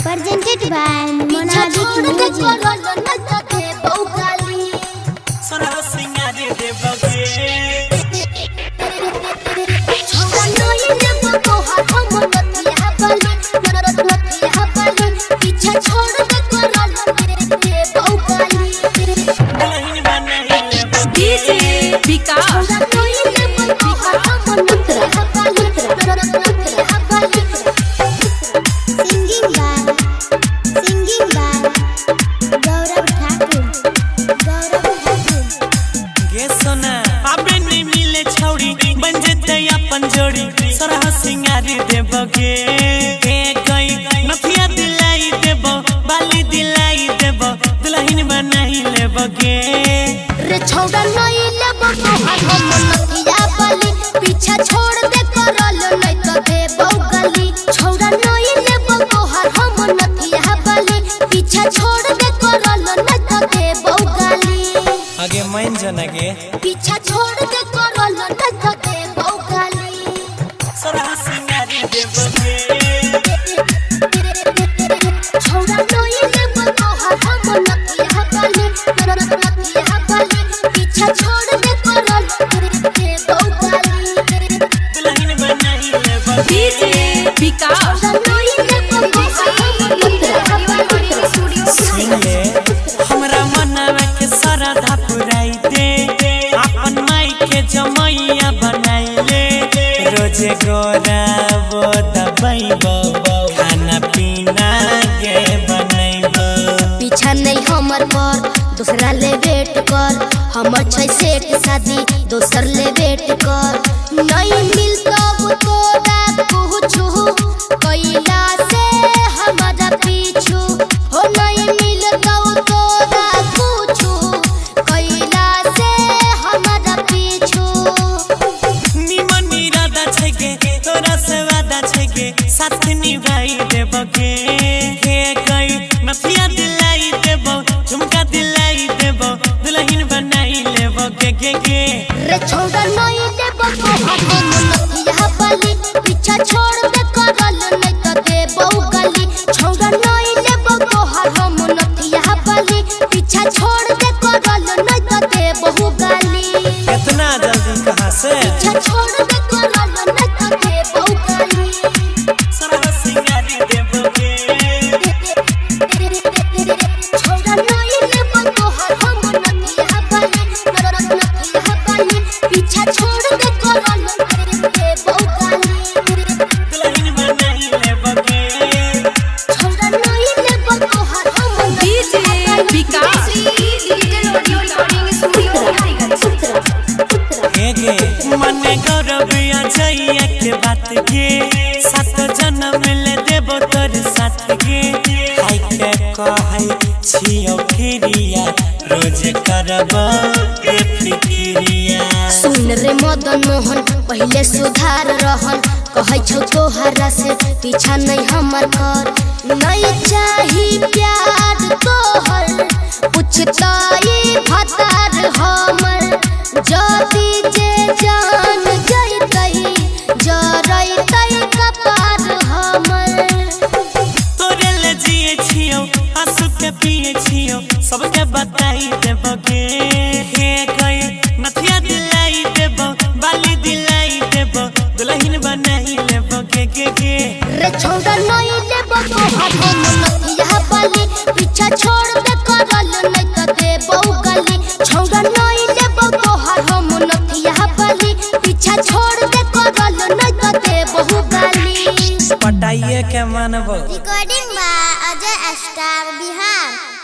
Presented by Monadic Music. सरह सिंगारी देबगे गई नथिया दिलाई देब बाली दिलाई देब दुल्हन बनाई लेबगे रे छौड़ा नई लेबो तोहार हम नथिया बाली पीछा छोड़ दे करल नहीं तो देबो गली छौड़ा नई लेबो तोहार हम नथिया बाली पीछा छोड़ दे करल नहीं तो देबो गली आगे मन जनगे पीछा छोड़ दे करल नहीं तो देबो गली सरह सिंगारी देबगे छौड़ा नई लेबो तोहार हम नथिया बाली पीछा छोड़ दे करल देबो गली दुल्हन बनाई लेबगे डीजे विकास सुन ले हमरा मनवा के सरधा पुराई दे अपन माई के जमैया बनाई ले रोजे गोराबो दबाइबो खाना पीना के बनाइबो पीछा नहीं हमर पर दूसरा ले वेट कर हमर छै सेट शादी दोसर ले वेट कर नहीं मिलता वो तोरा कुछु कैला से हमारा पीछू हो नहीं मिलता वो तोरा कुछु कैला से हमारा पीछू निमन इरादा छै गे तोरा से वादा छै गे साथ निभाई देबगे हे गई नथिया दिलाई देबो झुमका दिलाई देबो दुल्हन बनाई लेबगे गे रे छौड़ा नहीं लेबो तोहार हम नथिया बाली पीछा छोड़ दे करल नहीं तो देबो गली छौड़ा नहीं लेबो तोहार हम नथिया बाली पीछा छोड़ दे करल नहीं तो देबो गली इतना जल्दी कहां से पीछा छोड़ दे करल नहीं तो देबो गली सरह सिंगारी देबगे छौड़ा नहीं लेबो तोहार हम नथिया बाली पीछा छोड़ दे करल देबो गली दुल्हन बनाई लेबगे छौड़ा नहीं लेबो तोहार हम डीजे विकास गे मने गौरव अजय के बात गे सात जन्म ले देबो तोर साथ गे हाय के कहै छियो फिरिया रोज करब ए फिकिरिया सुन रे मदन मोहन पहले सुधार रहन कहै छौ तोहरा से पीछा नहीं हमर कर नहीं चाही प्यार तोहर पुछताई भतार हमर जदी जे जान जइतै जरइतै कपार हमर तोरे ले जिए छियो आंसू के पिए छियो सबके बताई देबगे हे गई नथिया दिलाई देबो बाली दिलाई देबो दुल्हन बनाई लेबगे गे रे छौड़ा नहीं लेबो तोहार हम नथिया बाली पीछा छोड़ दे करल नहीं तो देबो गली छौड़ा नहीं लेबो तोहार हम नथिया बाली पीछा छोड़ दे करल नहीं तो देबो गली पटाइए के मानबो recording by Ajay star Bihar.